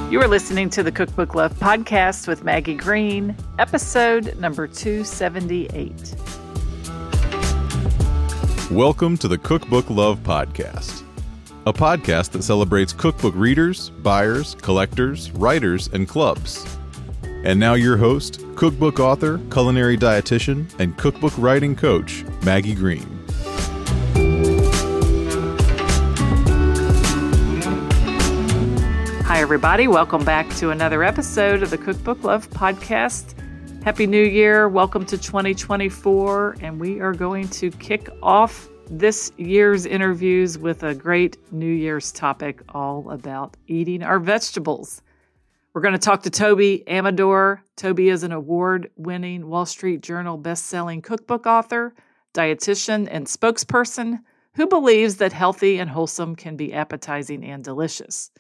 You are listening to the Cookbook Love Podcast with Maggie Green, episode number 278. Welcome to the Cookbook Love Podcast, a podcast that celebrates cookbook readers, buyers, collectors, writers, and clubs. And now your host, cookbook author, culinary dietitian, and cookbook writing coach, Maggie Green. Hi, everybody. Welcome back to another episode of the Cookbook Love Podcast. Happy New Year. Welcome to 2024. And we are going to kick off this year's interviews with a great New Year's topic all about eating our vegetables. We're going to talk to Toby Amidor. Toby is an award-winning Wall Street Journal best-selling cookbook author, dietitian, and spokesperson who believes that healthy and wholesome can be appetizing and delicious.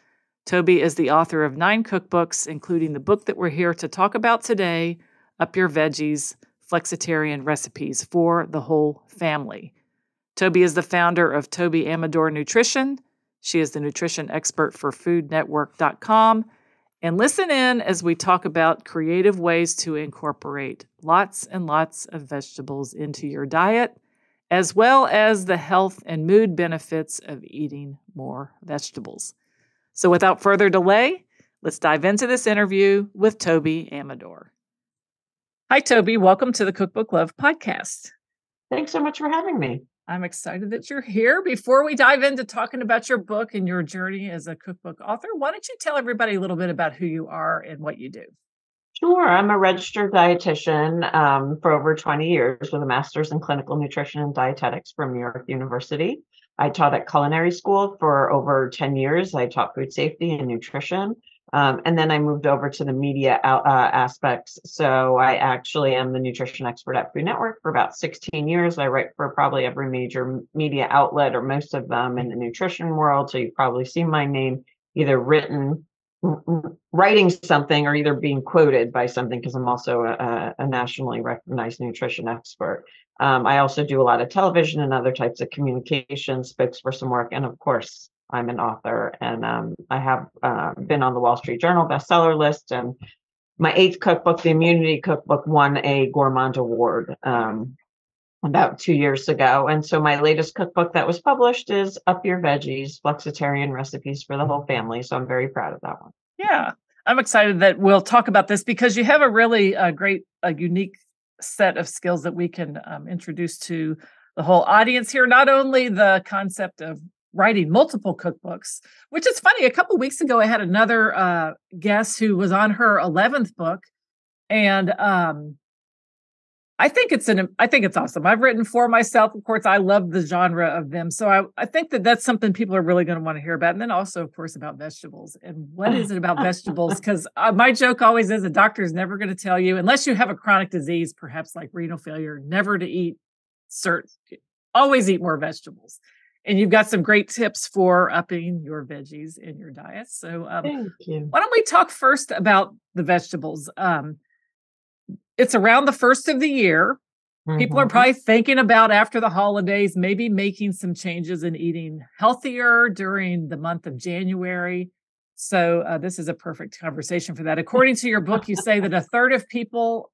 Toby is the author of 9 cookbooks, including the book that we're here to talk about today, Your Veggies, Flexitarian Recipes for the Whole Family. Toby is the founder of Toby Amidor Nutrition. She is the nutrition expert for foodnetwork.com. And listen in as we talk about creative ways to incorporate lots and lots of vegetables into your diet, as well as the health and mood benefits of eating more vegetables. So without further delay, let's dive into this interview with Toby Amidor. Hi, Toby. Welcome to the Cookbook Love Podcast. Thanks so much for having me. I'm excited that you're here. Before we dive into talking about your book and your journey as a cookbook author, why don't you tell everybody a little bit about who you are and what you do? Sure. I'm a registered dietitian for over 20 years with a master's in clinical nutrition and dietetics from New York University. I taught at culinary school for over 10 years. I taught food safety and nutrition. And then I moved over to the media aspects. So I actually am the nutrition expert at Food Network for about 16 years. I write for probably every major media outlet or most of them in the nutrition world. So you've probably seen my name either writing something or either being quoted by something, because I'm also a nationally recognized nutrition expert. I also do a lot of television and other types of communication, spokesperson work, and of course, I'm an author. And I have been on the Wall Street Journal bestseller list. And my 8th cookbook, the Immunity Cookbook, won a Gourmand Award about 2 years ago. And so my latest cookbook that was published is Your Veggies, Flexitarian Recipes for the Whole Family. So I'm very proud of that one. Yeah, I'm excited that we'll talk about this because you have a really great, unique set of skills that we can introduce to the whole audience here. Not only the concept of writing multiple cookbooks, which is funny. A couple of weeks ago, I had another guest who was on her 11th book, and I think it's awesome. I've written 4 myself. Of course, I love the genre of them. So I think that that's something people are really going to want to hear about. And then also, of course, about vegetables. And what is it about vegetables? Because my joke always is a doctor is never going to tell you, unless you have a chronic disease, perhaps like renal failure, never to eat always eat more vegetables. And you've got some great tips for upping your veggies in your diet. So Thank you. Why don't we talk first about the vegetables? It's around the first of the year. People are probably thinking about after the holidays, maybe making some changes in eating healthier during the month of January. So this is a perfect conversation for that. According to your book, you say that 1/3 of people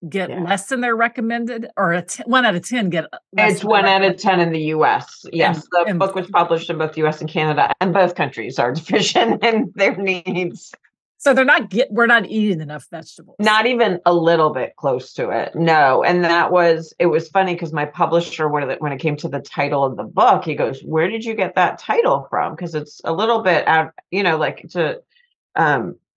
get less than their recommended, or 1 out of 10 get less. It's 1 out of 10 in the U.S. Yes, the book was published in both U.S. and Canada, and both countries are deficient in their needs. So we're not eating enough vegetables. Not even a little bit close to it. No. And it was funny because my publisher, when it came to the title of the book, he goes, "Where did you get that title from?" Because it's a little bit out, like to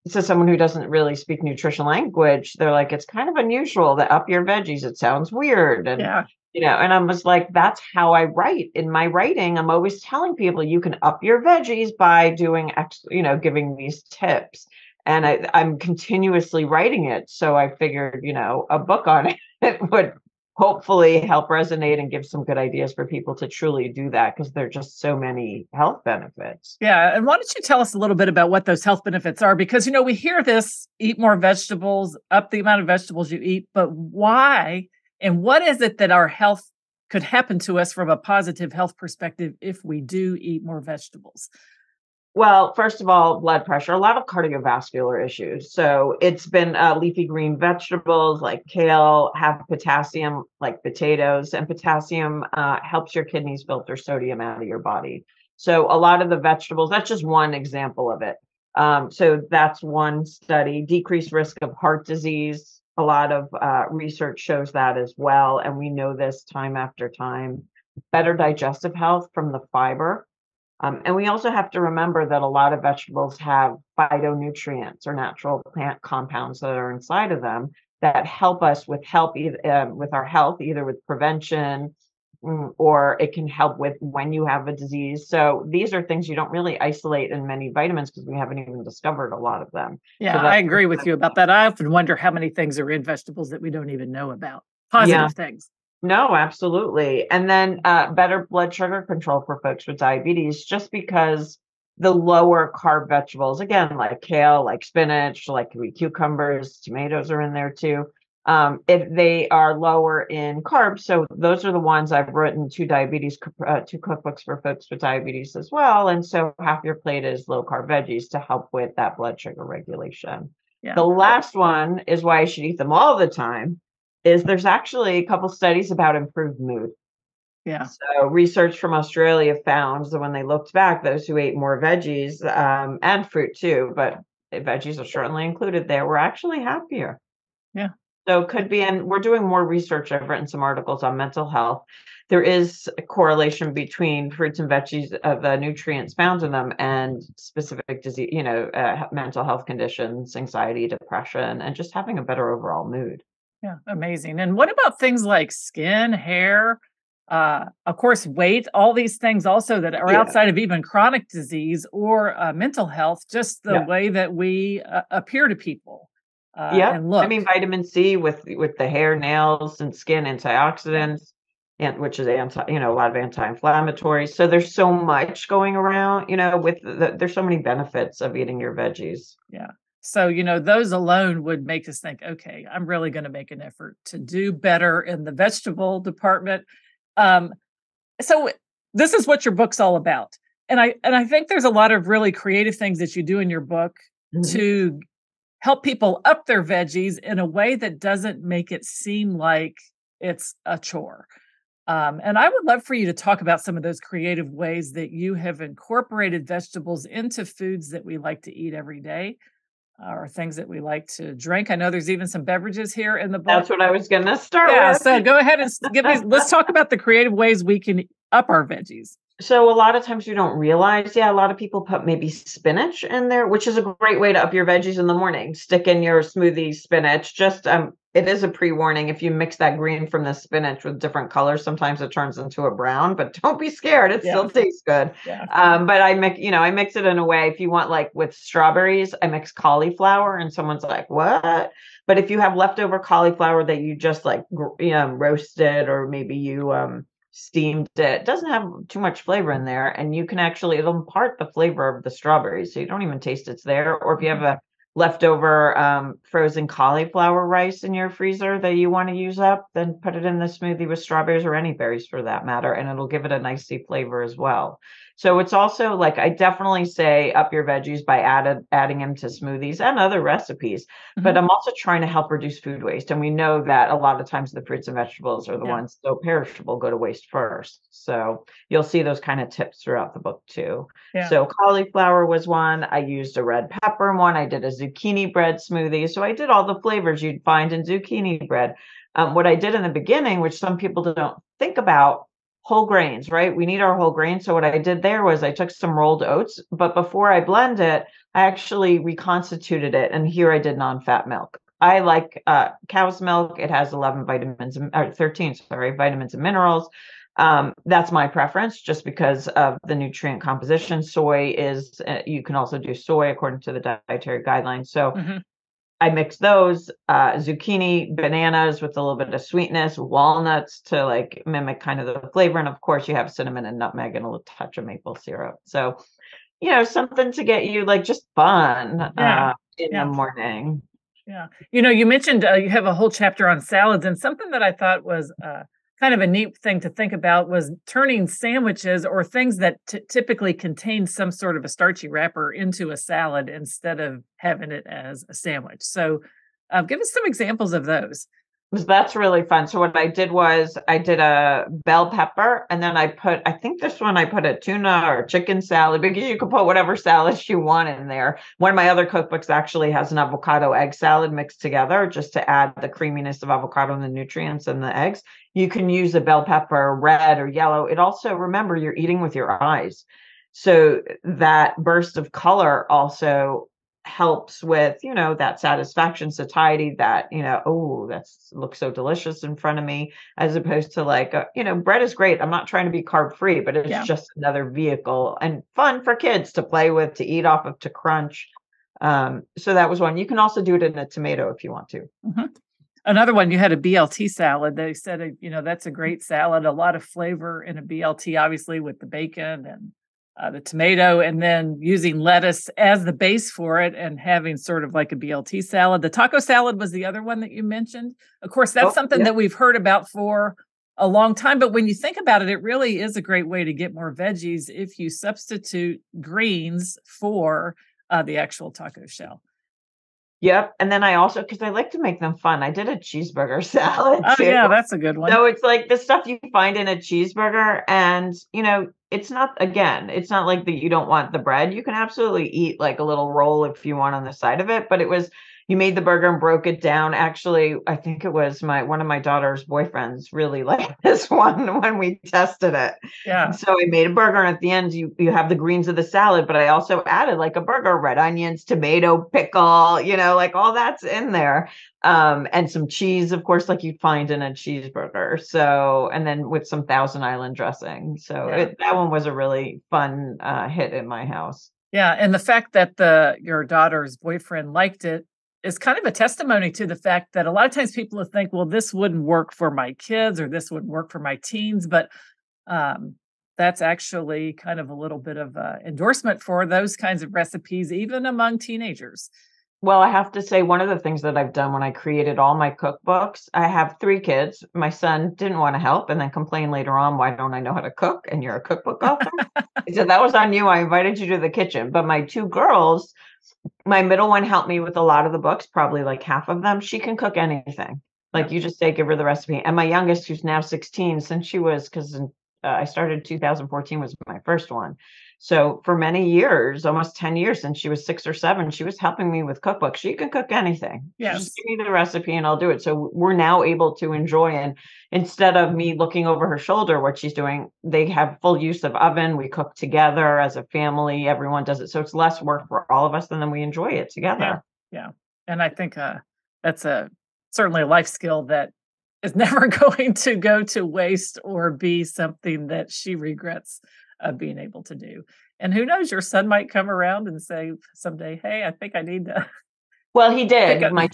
someone who doesn't really speak nutrition language, they're like, it's kind of unusual that Your Veggies. It sounds weird. And, and I was like, that's how I write. In my writing, I'm always telling people you can up your veggies by doing, giving these tips. And I'm continuously writing it. So I figured, a book on it would hopefully help resonate and give some good ideas for people to truly do that, because there are just so many health benefits. Yeah. And why don't you tell us a little bit about what those health benefits are? Because, we hear this, eat more vegetables, up the amount of vegetables you eat, but why? And what is it that our health could happen to us from a positive health perspective if we do eat more vegetables? Well, first of all, blood pressure, a lot of cardiovascular issues. So it's been leafy green vegetables like kale have potassium, like potatoes, and potassium helps your kidneys filter sodium out of your body. So a lot of the vegetables, that's just one example of it. So that's one study. Decreased risk of heart disease. A lot of research shows that as well. And we know this time after time. Better digestive health from the fiber. And we also have to remember that a lot of vegetables have phytonutrients or natural plant compounds that are inside of them that help us with with our health, either with prevention or it can help with when you have a disease. So these are things you don't really isolate in many vitamins because we haven't even discovered a lot of them. Yeah, So I agree with you about that. I often wonder how many things are in vegetables that we don't even know about. Positive things. No, absolutely. And then better blood sugar control for folks with diabetes, just because the lower carb vegetables, again, like kale, like spinach, like cucumbers, tomatoes are in there too. If they are lower in carbs, so those are the ones I've written two cookbooks for folks with diabetes as well. And so half your plate is low carb veggies to help with that blood sugar regulation. Yeah. The last one is why I should eat them all the time. There's actually a couple studies about improved mood. Yeah. So research from Australia found that when they looked back, those who ate more veggies and fruit too, but veggies are certainly included there, were actually happier. Yeah. So it could be, and we're doing more research. I've written some articles on mental health. There is a correlation between fruits and veggies, the nutrients found in them, and specific disease, mental health conditions, anxiety, depression, and just having a better overall mood. Yeah, amazing. And what about things like skin, hair, of course, weight, all these things also that are outside of even chronic disease or mental health, just the way that we appear to people. And look. I mean, vitamin C with the hair, nails, and skin, antioxidants, and which is a lot of anti-inflammatories. So there's so much going around, there's so many benefits of eating your veggies. Yeah. So, those alone would make us think, okay, I'm really going to make an effort to do better in the vegetable department. So this is what your book's all about. And I think there's a lot of really creative things that you do in your book to help people up their veggies in a way that doesn't make it seem like it's a chore. And I would love for you to talk about some of those creative ways that you have incorporated vegetables into foods that we like to eat every day. Or things that we like to drink. I know there's even some beverages here in the book. That's what I was going to start with. So go ahead and let's talk about the creative ways we can up our veggies. So a lot of times you don't realize, a lot of people put maybe spinach in there, which is a great way to up your veggies in the morning. Stick in your smoothie spinach. Just it is a pre-warning. If you mix that green from the spinach with different colors, sometimes it turns into a brown, but don't be scared. It still tastes good. Yeah. But I mix it in a way. If you want, like with strawberries, I mix cauliflower, and someone's like, what? But if you have leftover cauliflower that you just roasted, or maybe you steamed it, doesn't have too much flavor in there, and you can it'll impart the flavor of the strawberries, so you don't even taste it's there. Or if you have a leftover frozen cauliflower rice in your freezer that you want to use up, then put it in the smoothie with strawberries, or any berries for that matter, and it'll give it a nicey flavor as well. So it's also I definitely say up your veggies by adding them to smoothies and other recipes, but I'm also trying to help reduce food waste. And we know that a lot of times the fruits and vegetables are the ones so perishable go to waste first. So you'll see those kind of tips throughout the book too. Yeah. So cauliflower was one. I used a red pepper one. I did a zucchini bread smoothie. So I did all the flavors you'd find in zucchini bread. What I did in the beginning, which some people don't think about, whole grains, right? We need our whole grains. So what I did there was I took some rolled oats, but before I blend it, I actually reconstituted it. And here I did non-fat milk. I like cow's milk. It has 13 vitamins and minerals. That's my preference just because of the nutrient composition. Soy is, you can also do soy according to the dietary guidelines. So I mix those, zucchini, bananas with a little bit of sweetness, walnuts to mimic kind of the flavor. And of course you have cinnamon and nutmeg and a little touch of maple syrup. So, something to get you just fun in the morning. Yeah. You mentioned you have a whole chapter on salads, and something that I thought was kind of a neat thing to think about was turning sandwiches or things that typically contain some sort of a starchy wrapper into a salad instead of having it as a sandwich. So give us some examples of those. That's really fun. So what I did was I did a bell pepper, and then I think this one I put a tuna or chicken salad, because you can put whatever salad you want in there. One of my other cookbooks actually has an avocado egg salad mixed together just to add the creaminess of avocado and the nutrients in the eggs. You can use a bell pepper, red or yellow. It also, remember, you're eating with your eyes. So that burst of color also helps with, that satisfaction, satiety, that, oh, that's looks so delicious in front of me, as opposed to like, bread is great. I'm not trying to be carb free, but it's just another vehicle and fun for kids to play with, to eat off of, to crunch. So that was one. You can also do it in a tomato if you want to. Mm-hmm. Another one, you had a BLT salad. They said, that's a great salad, a lot of flavor in a BLT, obviously with the bacon and the tomato, and then using lettuce as the base for it and having sort of like a BLT salad. The taco salad was the other one that you mentioned. Of course, that's something that we've heard about for a long time. But when you think about it, it really is a great way to get more veggies if you substitute greens for the actual taco shell. Yep. And then I also, because I like to make them fun, I did a cheeseburger salad too. Oh, yeah, that's a good one. So it's like the stuff you find in a cheeseburger, and, it's not like that you don't want the bread. You can absolutely eat like a little roll if you want on the side of it. But you made the burger and broke it down. Actually, I think it was one of my daughter's boyfriends really liked this one when we tested it. Yeah. So I made a burger, and at the end you have the greens of the salad, but I also added like a burger, red onions, tomato, pickle, like all that's in there. And some cheese, of course, like you'd find in a cheeseburger. So, and then with some Thousand Island dressing. So that one was a really fun hit in my house. Yeah. And the fact that your daughter's boyfriend liked it is kind of a testimony to the fact that a lot of times people will think, well, this wouldn't work for my kids or this wouldn't work for my teens. But that's actually kind of a little bit of endorsement for those kinds of recipes, even among teenagers. Well, I have to say, one of the things that I've done when I created all my cookbooks, I have 3 kids. My son didn't want to help and then complained later on, why don't I know how to cook? And you're a cookbook author. He said, that was on you. I invited you to the kitchen. But my 2 girls, my middle one helped me with a lot of the books, probably like half of them. She can cook anything. Like you just say, give her the recipe. And my youngest, who's now 16, since she was, because I started 2014 was my first one. So for many years, almost 10 years since she was 6 or 7, she was helping me with cookbooks. She can cook anything. Yes. Just give me the recipe and I'll do it. So we're now able to enjoy, and instead of me looking over her shoulder what she's doing, they have full use of oven. We cook together as a family. Everyone does it. So it's less work for all of us, and then we enjoy it together. Yeah. And I think that's certainly a life skill that is never going to go to waste or be something that she regrets being able to do. And who knows, your son might come around and say someday, hey, I think I need to. Well, he did. My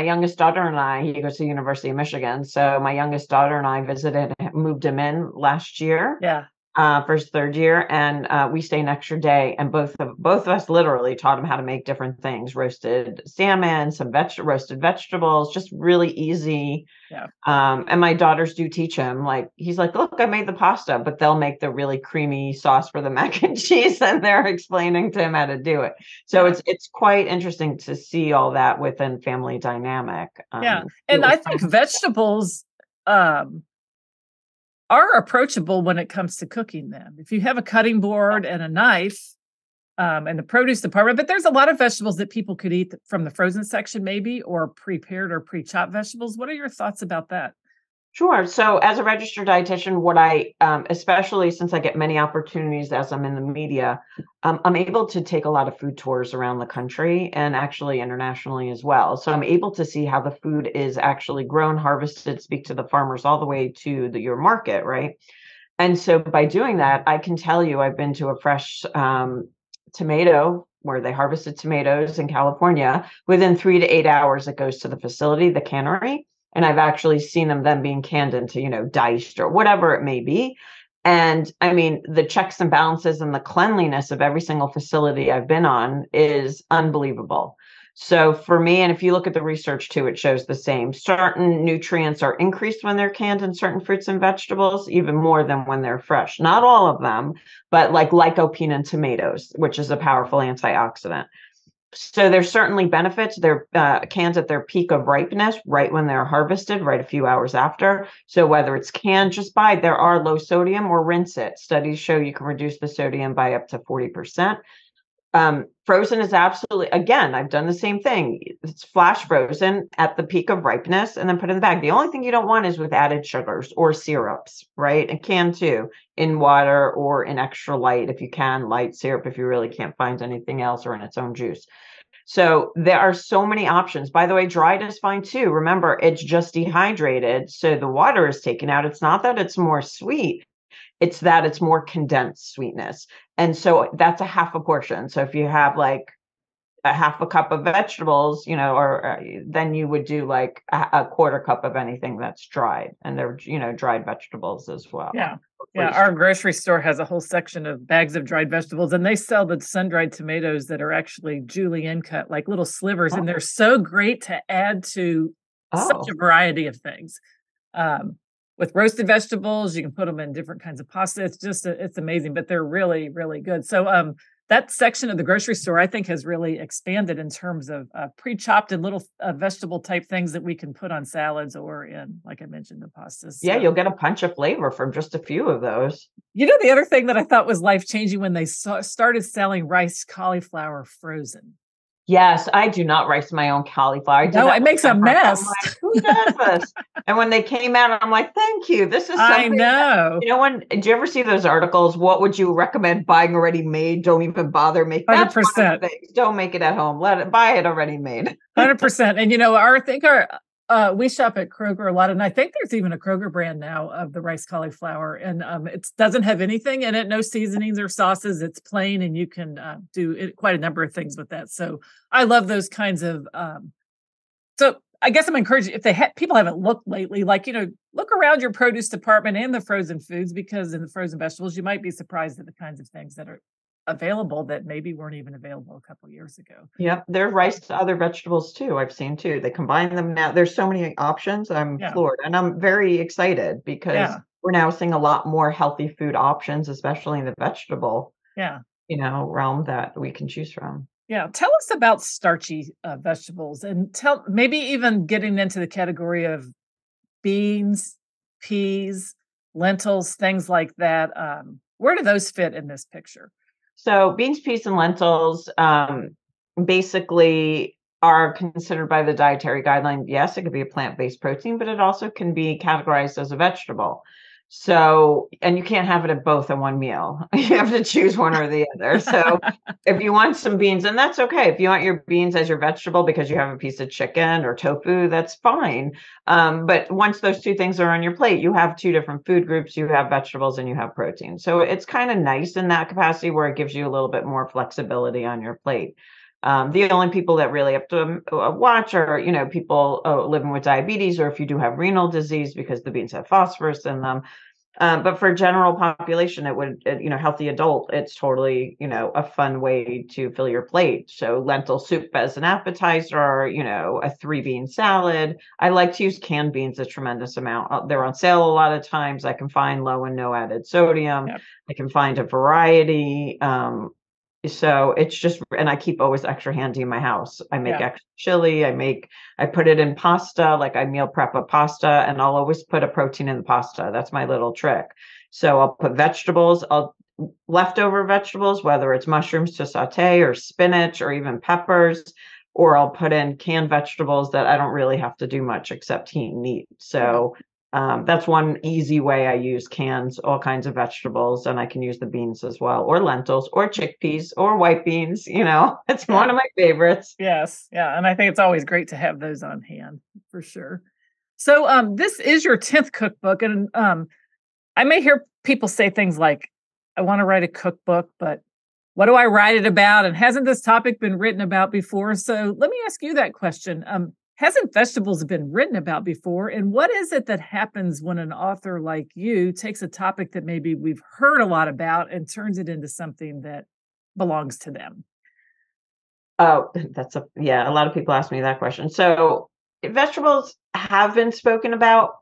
youngest daughter and I, he goes to the University of Michigan. So my youngest daughter and I moved him in last year. Yeah. For his 3rd year, and we stayed an extra day, and both of us literally taught him how to make different things: roasted salmon, some roasted vegetables, just really easy. Yeah. And my daughters do teach him. Like he's like, look, I made the pasta, but they'll make the really creamy sauce for the mac and cheese, and they're explaining to him how to do it. So it's quite interesting to see all that within family dynamic. And I think vegetables are approachable when it comes to cooking them. If you have a cutting board and a knife and the produce department, but there's a lot of vegetables that people could eat from the frozen section maybe, or prepared or pre-chopped vegetables. What are your thoughts about that? Sure. So as a registered dietitian, what I, especially since I get many opportunities as I'm in the media, I'm able to take a lot of food tours around the country and actually internationally as well. So I'm able to see how the food is actually grown, harvested, speak to the farmers all the way to your market, right? And so by doing that, I can tell you, I've been to a fresh tomato where they harvested tomatoes in California. Within 3 to 8 hours, it goes to the facility, the cannery. And I've actually seen them then being canned into, diced or whatever it may be. And I mean, the checks and balances and the cleanliness of every single facility I've been on is unbelievable. So for me, and if you look at the research too, it shows the same. Certain nutrients are increased when they're canned in certain fruits and vegetables, even more than when they're fresh. Not all of them, but like lycopene in tomatoes, which is a powerful antioxidant. So there's certainly benefits. They're canned at their peak of ripeness, right when they're harvested, right a few hours after. So whether it's canned, just buy, there are low sodium or rinse it. Studies show you can reduce the sodium by up to 40%. Frozen is absolutely, again, I've done the same thing. It's flash frozen at the peak of ripeness and then put in the bag. The only thing you don't want is with added sugars or syrups, right? And can too, in water or in extra light, if you can, light syrup, if you really can't find anything else, or in its own juice. So there are so many options. By the way, dried is fine too. Remember, it's just dehydrated. So the water is taken out. It's not that it's more sweet. It's that it's more condensed sweetness. And so that's a half a portion. So if you have like a half a cup of vegetables, or then you would do like a quarter cup of anything that's dried, and they're, dried vegetables as well. Yeah. Yeah. Our grocery store has a whole section of bags of dried vegetables, and they sell the sun-dried tomatoes that are actually julienne cut, like little slivers. And they're so great to add to such a variety of things. With roasted vegetables, you can put them in different kinds of pasta. It's just, it's amazing, but they're really, really good. So that section of the grocery store, I think, has really expanded in terms of pre-chopped and little vegetable type things that we can put on salads or in, like I mentioned, the pastas. Yeah, you'll get a punch of flavor from just a few of those. The other thing that I thought was life-changing when they started selling rice cauliflower frozen. Yes, I do not rice my own cauliflower. No, it makes a mess. I'm like, who does this? And when they came out, I'm like, thank you. This is something. I know. Did you ever see those articles? What would you recommend buying already made? Don't even bother making. 100%. Don't make it at home. Buy it already made. 100%. And we shop at Kroger a lot, and I think there's even a Kroger brand now of the rice cauliflower, and it doesn't have anything in it, no seasonings or sauces. It's plain, and you can do quite a number of things with that. So I love those kinds of. So I guess I'm encouraging, if people haven't looked lately, look around your produce department and the frozen foods, because in the frozen vegetables, you might be surprised at the kinds of things that are available that maybe weren't even available a couple of years ago. Yep, they're rice to other vegetables too. I've seen too. They combine them now. There's so many options. I'm floored, and I'm very excited because we're now seeing a lot more healthy food options, especially in the vegetable, realm that we can choose from. Yeah, tell us about starchy vegetables, and maybe even getting into the category of beans, peas, lentils, things like that. Where do those fit in this picture? So beans, peas, and lentils basically are considered by the dietary guideline. Yes, it could be a plant-based protein, but it also can be categorized as a vegetable. So, and you can't have it at both in one meal. You have to choose one or the other. So if you want some beans, and that's okay. If you want your beans as your vegetable because you have a piece of chicken or tofu, that's fine. But once those two things are on your plate, you have two different food groups. You have vegetables and you have protein. So it's kind of nice in that capacity where it gives you a little bit more flexibility on your plate. The only people that really have to watch are, people living with diabetes, or if you do have renal disease, because the beans have phosphorus in them. But for general population, it would, healthy adult, it's totally, a fun way to fill your plate. So lentil soup as an appetizer, a 3-bean salad. I like to use canned beans a tremendous amount. They're on sale a lot of times. I can find low and no added sodium. Yep. I can find a variety. So it's just, and I keep always extra handy in my house. I make extra chili. I put it in pasta, like I meal prep a pasta, and I'll always put a protein in the pasta. That's my little trick. So I'll put leftover vegetables, whether it's mushrooms to saute or spinach or even peppers, or I'll put in canned vegetables that I don't really have to do much except heat and eat. So that's one easy way I use cans, all kinds of vegetables, and I can use the beans as well, or lentils, or chickpeas, or white beans. It's one of my favorites. Yes. Yeah. And I think it's always great to have those on hand for sure. So this is your 10th cookbook. And I may hear people say things like, I want to write a cookbook, but what do I write it about? And hasn't this topic been written about before? So let me ask you that question. Hasn't vegetables been written about before? And what is it that happens when an author like you takes a topic that maybe we've heard a lot about and turns it into something that belongs to them? Oh, a lot of people ask me that question. So vegetables have been spoken about,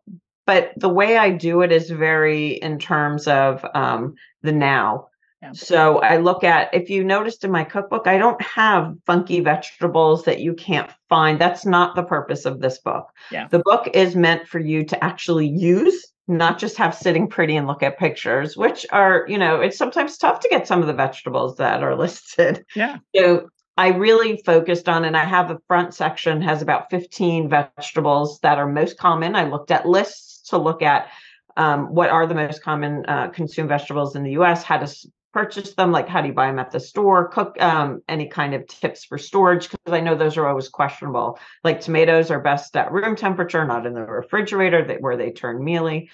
but the way I do it is very in terms of the now. Yeah. So I look at, if you noticed in my cookbook, I don't have funky vegetables that you can't find. That's not the purpose of this book. Yeah. The book is meant for you to actually use, not just have sitting pretty and look at pictures, which are, it's sometimes tough to get some of the vegetables that are listed. Yeah. So I really focused on, and I have a front section has about 15 vegetables that are most common. I looked at lists to look at what are the most common consumed vegetables in the US, how to purchase them, like how do you buy them at the store, cook, any kind of tips for storage, because I know those are always questionable. Like tomatoes are best at room temperature, not in the refrigerator, where they turn mealy.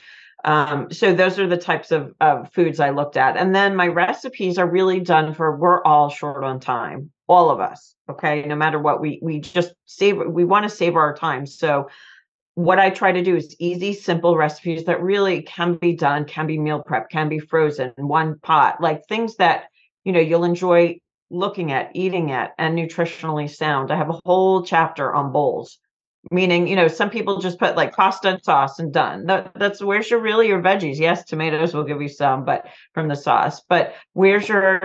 So those are the types of foods I looked at. And then my recipes are really done for, we're all short on time, all of us. Okay. No matter what, we just we want to save our time. So what I try to do is easy, simple recipes that really can be done, can be meal prep, can be frozen in one pot, like things that, you'll enjoy looking at, eating at, and nutritionally sound. I have a whole chapter on bowls, meaning, some people just put like pasta and sauce and done. That's where's your veggies? Yes, tomatoes will give you some, but from the sauce. But where's your,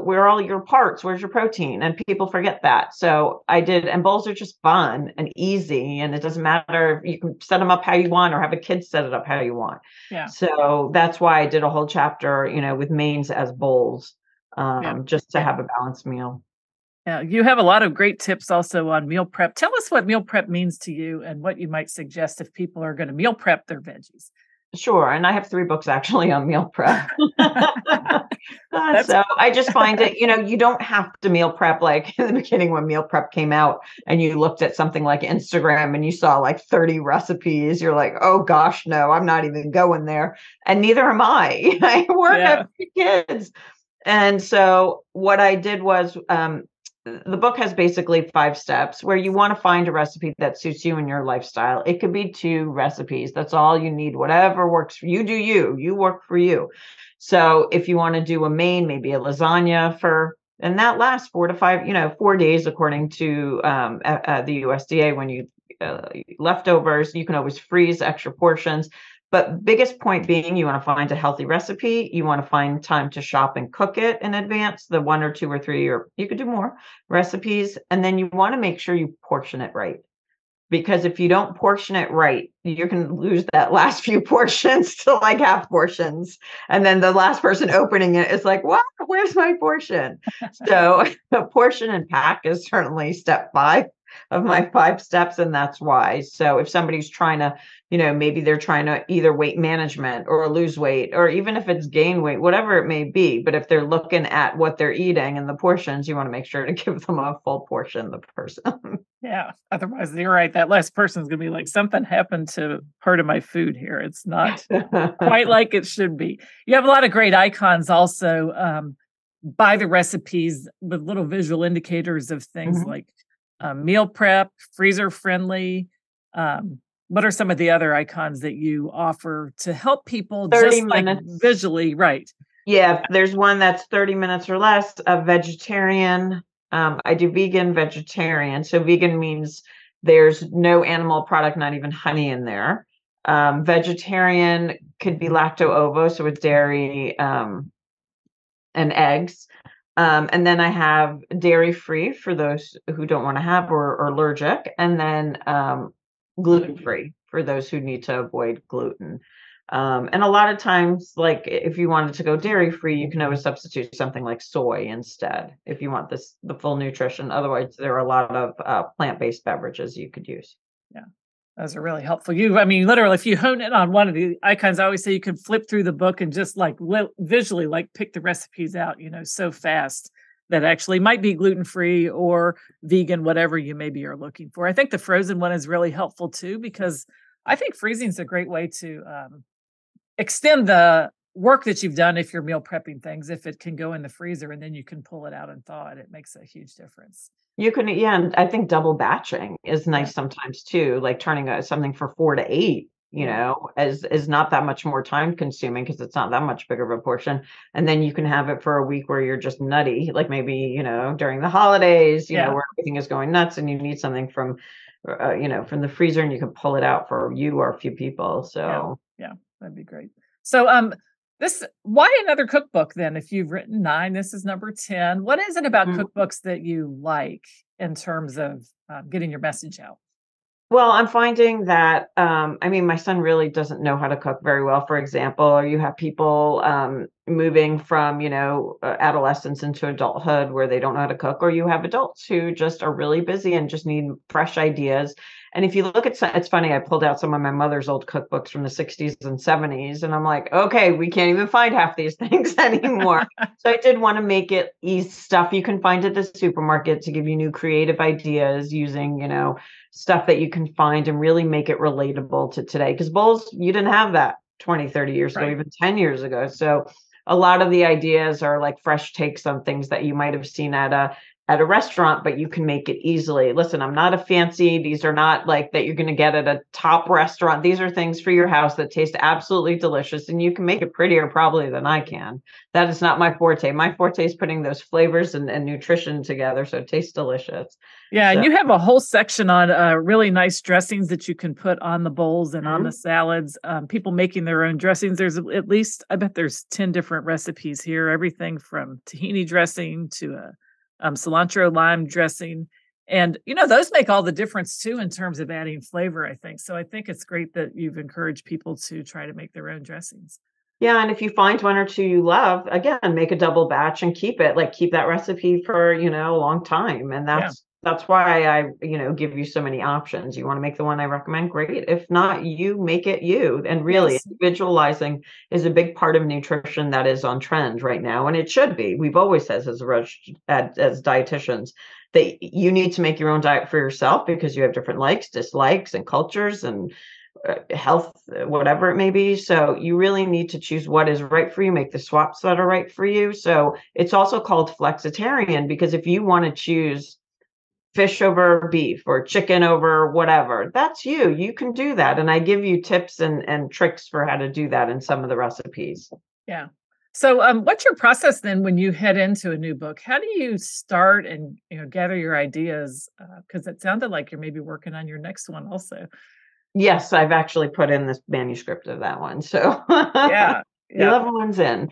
where are all your parts? Where's your protein? And people forget that. So I did, and bowls are just fun and easy, and it doesn't matter. You can set them up how you want, or have a kid set it up how you want. Yeah. So that's why I did a whole chapter, with mains as bowls, just to have a balanced meal. Yeah, you have a lot of great tips also on meal prep. Tell us what meal prep means to you and what you might suggest if people are going to meal prep their veggies. Sure. And I have 3 books actually on meal prep. So I just find it, you don't have to meal prep like in the beginning when meal prep came out and you looked at something like Instagram and you saw like 30 recipes. You're like, oh gosh, no, I'm not even going there. And neither am I. I work, I have 3 kids. And so what I did was, the book has basically 5 steps where you want to find a recipe that suits you and your lifestyle. It could be 2 recipes. That's all you need. Whatever works for you, do you work for you. So if you want to do a main, maybe a lasagna and that lasts 4 to 5, 4 days, according to the USDA. When you leftovers, you can always freeze extra portions. But biggest point being, you want to find a healthy recipe. You want to find time to shop and cook it in advance, the 1 or 2 or 3, or you could do more recipes. And then you want to make sure you portion it right. Because if you don't portion it right, you can lose that last few portions to like half portions. And then the last person opening it is like, what? Where's my portion? So the portion and pack is certainly step 5 of my 5 steps. And that's why. So if somebody's trying to, maybe they're trying to either weight management or lose weight, or even if it's gain weight, whatever it may be. But if they're looking at what they're eating and the portions, you want to make sure to give them a full portion, the person. Yeah. Otherwise, you're right. That last person's going to be like, something happened to part of my food here. It's not quite like it should be. You have a lot of great icons also by the recipes with little visual indicators of things like meal prep, freezer friendly. What are some of the other icons that you offer to help people 30 just minutes. Like visually, right? Yeah, there's one that's 30 minutes or less, a vegetarian. I do vegan, vegetarian. So vegan means there's no animal product, not even honey in there. Vegetarian could be lacto-ovo, so it's dairy and eggs. And then I have dairy-free for those who don't want to have or allergic, and then gluten-free for those who need to avoid gluten. And a lot of times, like if you wanted to go dairy-free, you can always substitute something like soy instead if you want the full nutrition. Otherwise, there are a lot of plant-based beverages you could use. Yeah, those are really helpful. Literally, if you hone in on one of the icons, I always say you can flip through the book and just like visually like pick the recipes out, so fast that actually might be gluten-free or vegan, whatever you maybe are looking for. I think the frozen one is really helpful too, because I think freezing is a great way to extend the work that you've done if you're meal prepping things. If it can go in the freezer and then you can pull it out and thaw it, it makes a huge difference. You can, and I think double batching is nice sometimes too, like turning something for 4 to 8. you know, is not that much more time consuming because it's not that much bigger of a portion. And then you can have it for a week where you're just nutty, like maybe, you know, during the holidays, you know, where everything is going nuts and you need something from, you know, from the freezer and you can pull it out for you or a few people. So yeah, that'd be great. So, why another cookbook then? If you've written 9, this is number 10. What is it about cookbooks that you like in terms of getting your message out? Well, I'm finding that, I mean, my son really doesn't know how to cook very well, for example, or you have people moving from, you know, adolescence into adulthood where they don't know how to cook, or you have adults who just are really busy and just need fresh ideas. And if you look at, it's funny, I pulled out some of my mother's old cookbooks from the 60s and 70s, and I'm like, okay, we can't even find half these things anymore. So I did want to make it easy stuff you can find at the supermarket to give you new creative ideas using, you know, stuff that you can find and really make it relatable to today. Because bowls, you didn't have that 20, 30 years ago, even 10 years ago. So a lot of the ideas are like fresh takes on things that you might have seen at a restaurant, but you can make it easily. Listen, I'm not a fancy, these are not like that you're going to get at a top restaurant. These are things for your house that taste absolutely delicious, and you can make it prettier probably than I can. That is not my forte. My forte is putting those flavors and nutrition together so it tastes delicious. Yeah, and you have a whole section on really nice dressings that you can put on the bowls and on the salads. People making their own dressings. There's at least, I bet there's 10 different recipes here. Everything from tahini dressing to cilantro lime dressing. And, you know, those make all the difference too in terms of adding flavor, I think. So I think it's great that you've encouraged people to try to make their own dressings. Yeah, and if you find one or two you love, again, make a double batch and keep it. Like keep that recipe for, you know, a long time. And that's why I, you know, give you so many options. You want to make the one I recommend, great. If not, you make it you. And really, individualizing is a big part of nutrition that is on trend right now, and it should be. We've always said as dietitians that you need to make your own diet for yourself because you have different likes, dislikes, and cultures and health, whatever it may be. So you really need to choose what is right for you, make the swaps that are right for you. So it's also called flexitarian because if you want to choose fish over beef or chicken over whatever, that's you. You can do that. And I give you tips and tricks for how to do that in some of the recipes. Yeah. So what's your process then when you head into a new book? How do you start and, you know, gather your ideas? Because it sounded like you're maybe working on your next one also. Yes, I've actually put in this manuscript of that one. So yeah. 11 ones in.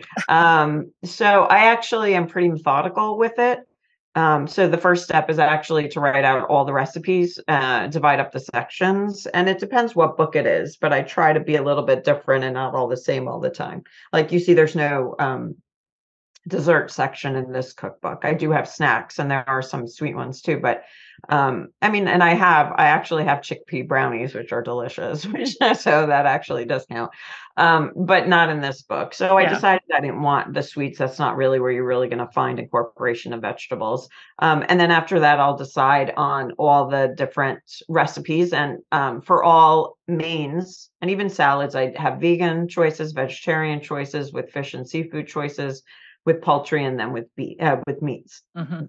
So I actually am pretty methodical with it. So the first step is actually to write out all the recipes, divide up the sections, and it depends what book it is, but I try to be a little bit different and not all the same all the time. Like you see, there's no dessert section in this cookbook. I do have snacks and there are some sweet ones too, but I mean, and I actually have chickpea brownies, which are delicious, so that actually does count. But not in this book. So I decided I didn't want the sweets. That's not really where you're really going to find incorporation of vegetables. And then after that, I'll decide on all the different recipes and for all mains and even salads, I have vegan choices, vegetarian choices with fish and seafood choices, with poultry, and then with meats,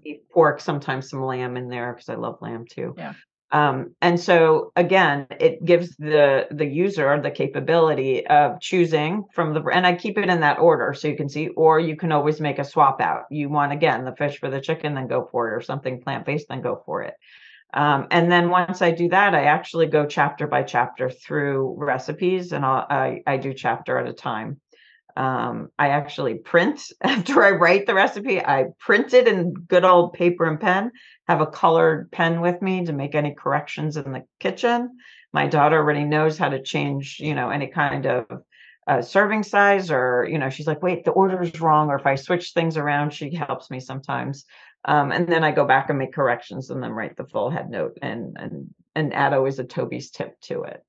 beef, pork, sometimes some lamb in there because I love lamb too. Yeah. And so again, it gives the user the capability of choosing from and I keep it in that order so you can see, or you can always make a swap out. You want, again, the fish for the chicken, then go for it, or something plant-based, then go for it. And then once I do that, I actually go chapter by chapter through recipes, and I do chapter at a time. I actually print after I write the recipe. I print it in good old paper and pen, have a colored pen with me to make any corrections in the kitchen. My daughter already knows how to change, you know, any kind of serving size, or, you know, she's like, wait, the order is wrong. Or if I switch things around, she helps me sometimes. And then I go back and make corrections and then write the full head note and add always a Toby's tip to it.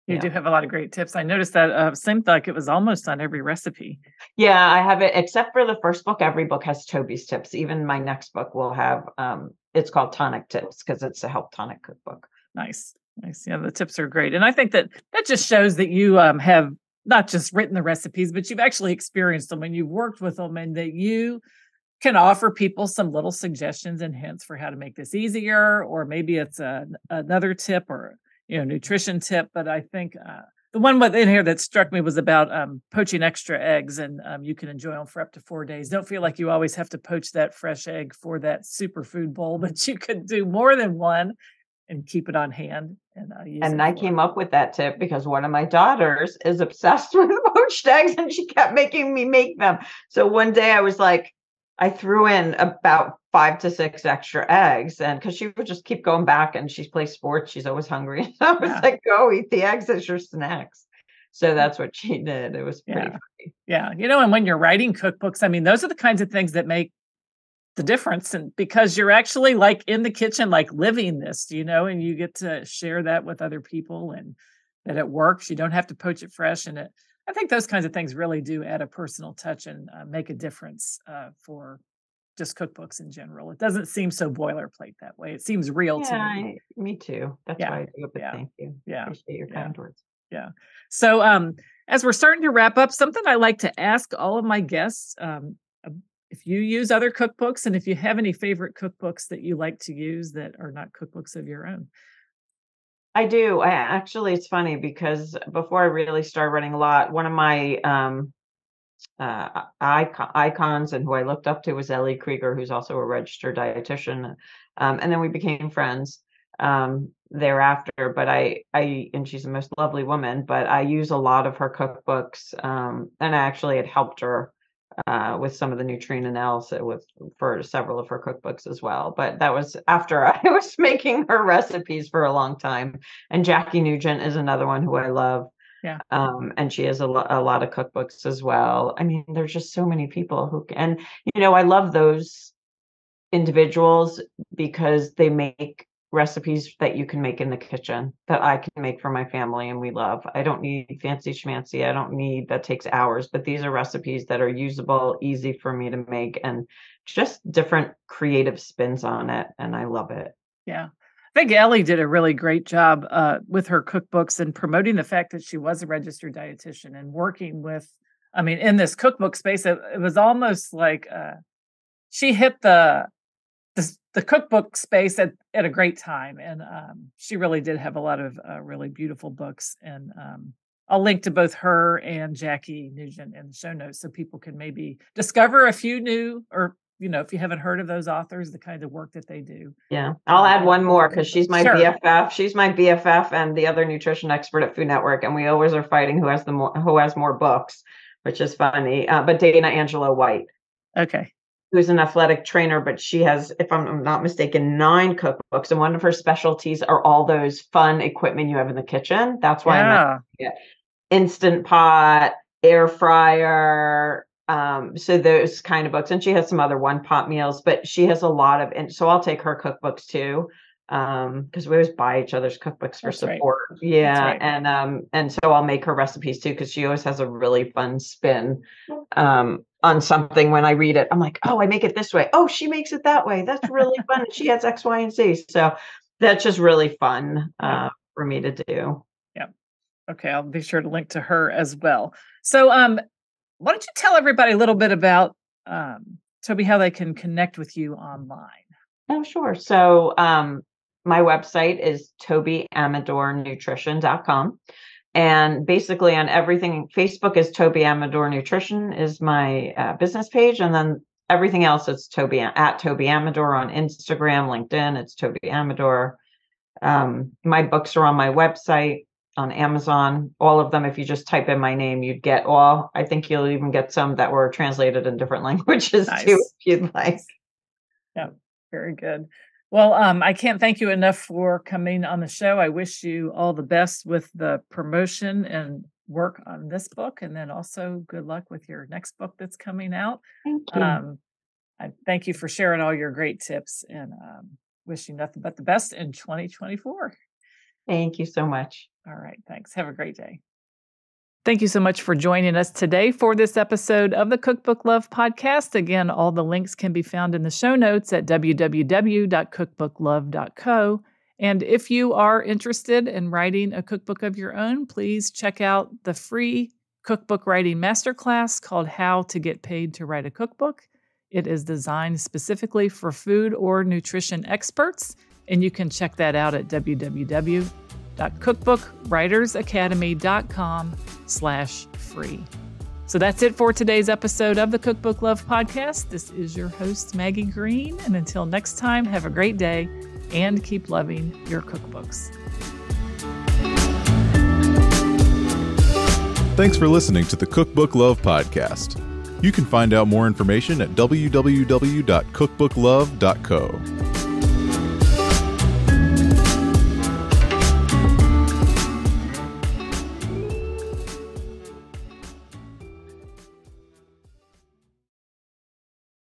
You do have a lot of great tips. I noticed that seemed like it was almost on every recipe. Yeah, I have it, except for the first book. Every book has Toby's tips. Even my next book will have, it's called Tonic Tips because it's a health tonic cookbook. Nice. Yeah, the tips are great. And I think that just shows that you have not just written the recipes, but you've actually experienced them and you've worked with them, and that you can offer people some little suggestions and hints for how to make this easier, or maybe it's another tip, or nutrition tip, but I think the one in here that struck me was about poaching extra eggs, and you can enjoy them for up to 4 days. Don't feel like you always have to poach that fresh egg for that superfood bowl, but you could do more than one and keep it on hand. And I came up with that tip because one of my daughters is obsessed with poached eggs, and she kept making me make them. So one day I was like, I threw in about 5 to 6 extra eggs, and because she would just keep going back, and she plays sports, she's always hungry. So I was like, go eat the eggs as your snacks. So that's what she did. It was pretty funny. Yeah. And when you're writing cookbooks, I mean, those are the kinds of things that make the difference. And because you're actually like in the kitchen, like living this, and you get to share that with other people, and that it works. You don't have to poach it fresh. And I think those kinds of things really do add a personal touch and make a difference for just cookbooks in general. It doesn't seem so boilerplate that way. It seems real to me. Me too. That's why I do it. Thank you. Yeah. Appreciate your kind words. Yeah. So as we're starting to wrap up, something I like to ask all of my guests, if you use other cookbooks, and if you have any favorite cookbooks that you like to use that are not cookbooks of your own. I do. It's funny because before I really started writing a lot, one of my icons and who I looked up to was Ellie Kreiger, who's also a registered dietitian. And then we became friends thereafter. But and she's the most lovely woman, but I use a lot of her cookbooks. And I actually had helped her with some of the nutrient analysis for several of her cookbooks as well. But that was after I was making her recipes for a long time. And Jackie Nugent is another one who I love. Yeah. And she has a lot of cookbooks as well. I mean, there's just so many people and I love those individuals because they make recipes that you can make in the kitchen that I can make for my family and we love. I don't need fancy schmancy. I don't need that takes hours, but these are recipes that are usable, easy for me to make, and just different creative spins on it. And I love it. Yeah. I think Ellie did a really great job with her cookbooks and promoting the fact that she was a registered dietitian and working with, in this cookbook space, it was almost like she hit the cookbook space at a great time. And she really did have a lot of really beautiful books. And I'll link to both her and Jackie Nugent in the show notes so people can maybe discover a few new, or, if you haven't heard of those authors, the kind of work that they do. Yeah. I'll add one more because she's my BFF. She's my BFF and the other nutrition expert at Food Network. And we always are fighting who has more books, which is funny. But Dana Angelo White. Okay. Who's an athletic trainer, but she has, if I'm not mistaken, 9 cookbooks. And one of her specialties are all those fun equipment you have in the kitchen. That's why I'm Instant Pot, air fryer. So those kind of books. And she has some other one-pot meals, but she has a lot of, and so I'll take her cookbooks too. Because we always buy each other's cookbooks for support. Right. Yeah. Right. And so I'll make her recipes too, because she always has a really fun spin on something. When I read it, I'm like, oh, I make it this way. Oh, she makes it that way. That's really fun. She has X, Y, and Z. So that's just really fun for me to do. Yeah. Okay. I'll be sure to link to her as well. So why don't you tell everybody a little bit about Toby, how they can connect with you online? Oh, sure. So my website is tobyamidornutrition.com. And basically on everything, Facebook is Toby Amidor Nutrition is my business page. And then everything else, it's at Toby Amidor on Instagram, LinkedIn, it's Toby Amidor. My books are on my website, on Amazon, all of them. If you just type in my name, you'd get all. I think you'll even get some that were translated in different languages too, if you'd like. Yeah, very good. Well, I can't thank you enough for coming on the show. I wish you all the best with the promotion and work on this book, and then also good luck with your next book that's coming out. Thank you. I thank you for sharing all your great tips, and wish you nothing but the best in 2024. Thank you so much. All right. Thanks. Have a great day. Thank you so much for joining us today for this episode of the Cookbook Love Podcast. Again, all the links can be found in the show notes at www.cookbooklove.co. And if you are interested in writing a cookbook of your own, please check out the free cookbook writing masterclass called How to Get Paid to Write a Cookbook. It is designed specifically for food or nutrition experts, and you can check that out at www.cookbooklove.co. shop.cookbookwritersacademy.com/free. So that's it for today's episode of the Cookbook Love Podcast. This is your host, Maggie Green. And until next time, have a great day and keep loving your cookbooks. Thanks for listening to the Cookbook Love Podcast. You can find out more information at www.cookbooklove.co.